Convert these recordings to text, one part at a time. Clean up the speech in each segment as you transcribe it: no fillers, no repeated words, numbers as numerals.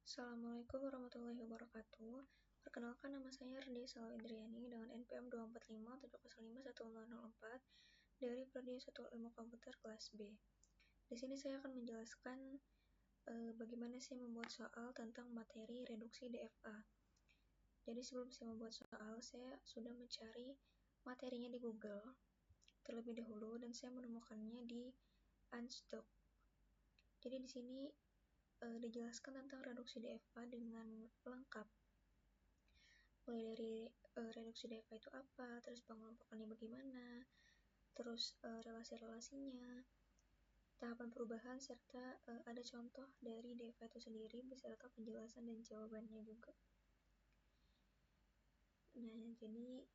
Assalamualaikum warahmatullahi wabarakatuh. Perkenalkan, nama saya Rende Salwa Indriani dengan NPM 245705104 dari Prodi 1 Ilmu Komputer kelas B. Di sini saya akan menjelaskan bagaimana sih membuat soal tentang materi reduksi DFA. Jadi sebelum saya membuat soal, saya sudah mencari materinya di Google terlebih dahulu dan saya menemukannya di Unstock. Jadi di sini dijelaskan tentang reduksi DFA dengan lengkap, mulai dari reduksi DFA itu apa, terus pengelompokannya bagaimana, terus relasi-relasinya, tahapan perubahan, serta ada contoh dari DFA itu sendiri beserta penjelasan dan jawabannya juga. Nah, jadi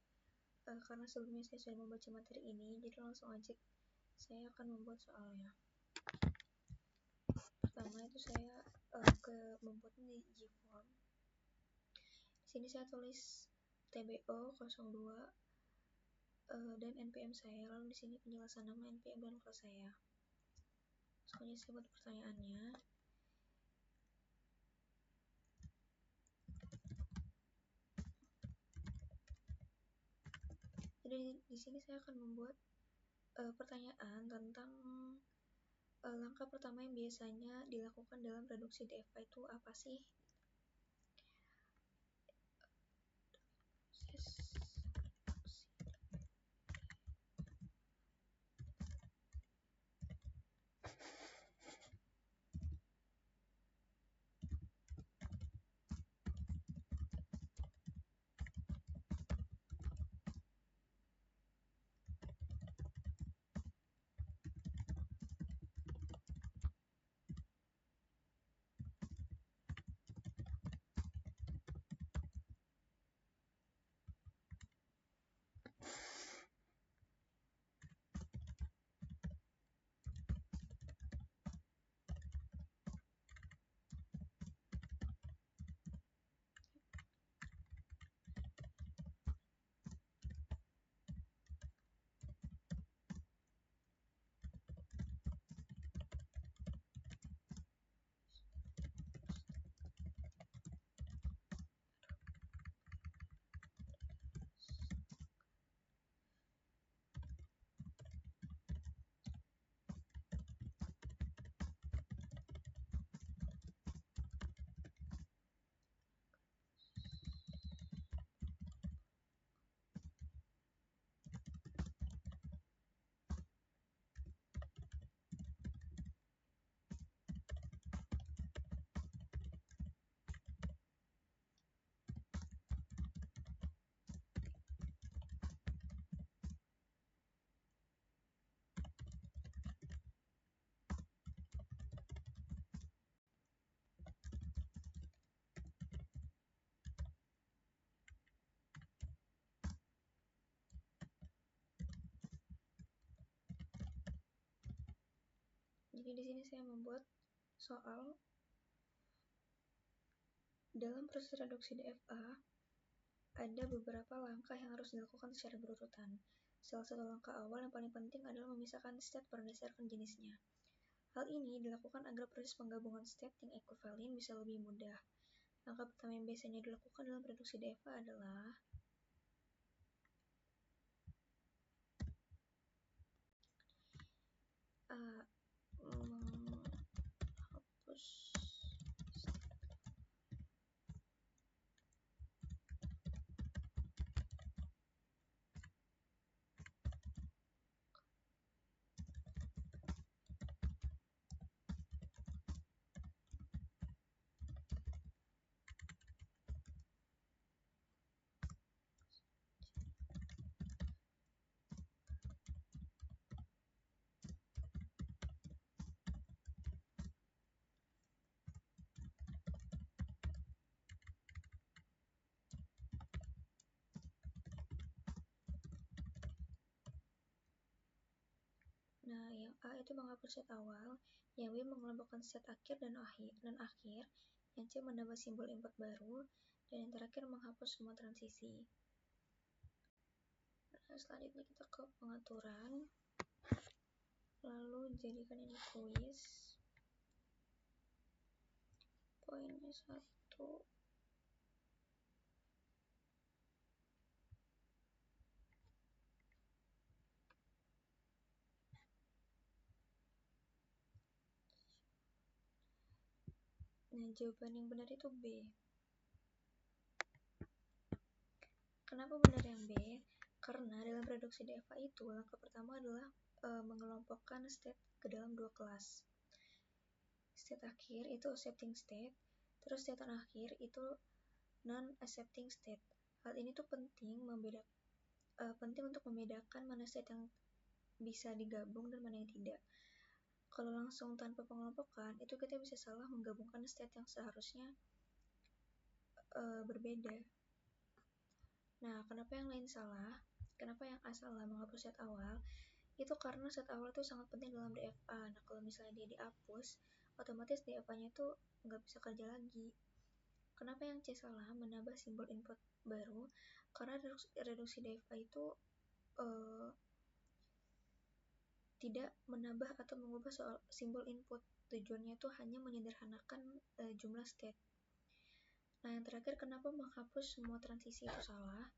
karena sebelumnya saya sudah membaca materi ini, jadi langsung aja saya akan membuat soalnya. Pertama itu saya membuatnya di Gform. Di sini saya tulis TBO 02 dan NPM saya, lalu di sini penjelasan nama, NPM, dan kelas saya. Soalnya saya buat pertanyaannya. Jadi di sini saya akan membuat pertanyaan tentang langkah pertama yang biasanya dilakukan dalam reduksi DFA itu apa sih? Jadi di sini saya membuat soal dalam proses reduksi DFA ada beberapa langkah yang harus dilakukan secara berurutan. Salah satu langkah awal yang paling penting adalah memisahkan state berdasarkan jenisnya. Hal ini dilakukan agar proses penggabungan state yang ekuivalen bisa lebih mudah. Langkah pertama yang biasanya dilakukan dalam reduksi DFA adalah menghapus Nah, yang A itu menghapus set awal, yang B mengelompokkan set akhir dan akhir, yang C menambah simbol input baru, dan yang terakhir menghapus semua transisi. Nah, selanjutnya kita ke pengaturan, lalu jadikan ini quiz. poinnya 1. Nah, jawaban yang benar itu B. Kenapa benar yang B? Karena dalam reduksi DFA itu, langkah pertama adalah mengelompokkan state ke dalam 2 kelas. State akhir itu accepting state, terus state terakhir itu non-accepting state. Hal ini tuh penting untuk membedakan mana state yang bisa digabung dan mana yang tidak. Kalau langsung tanpa pengelompokan, itu kita bisa salah menggabungkan state yang seharusnya berbeda. Nah, kenapa yang lain salah? Kenapa yang A salah menghapus state awal? Itu karena state awal itu sangat penting dalam DFA. Nah, kalau misalnya dia dihapus, otomatis DFA-nya tuh nggak bisa kerja lagi. Kenapa yang C salah menambah simbol input baru? Karena reduksi DFA itu tidak menambah atau mengubah soal simbol input. Tujuannya itu hanya menyederhanakan jumlah state. Nah, yang terakhir, kenapa menghapus semua transisi itu salah?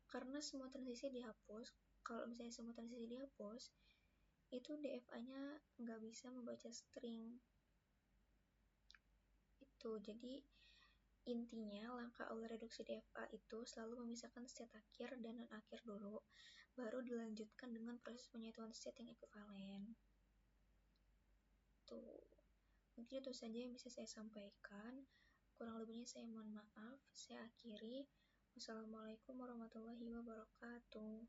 Karena semua transisi dihapus. Kalau misalnya semua transisi dihapus, itu DFA-nya nggak bisa membaca string. Itu, jadi intinya langkah awal reduksi DFA itu selalu memisahkan state akhir dan non-akhir dulu, baru dilanjutkan dengan proses penyatuan state yang ekuivalen. Tuh, mungkin itu saja yang bisa saya sampaikan. Kurang lebihnya saya mohon maaf. Saya akhiri. Wassalamualaikum warahmatullahi wabarakatuh.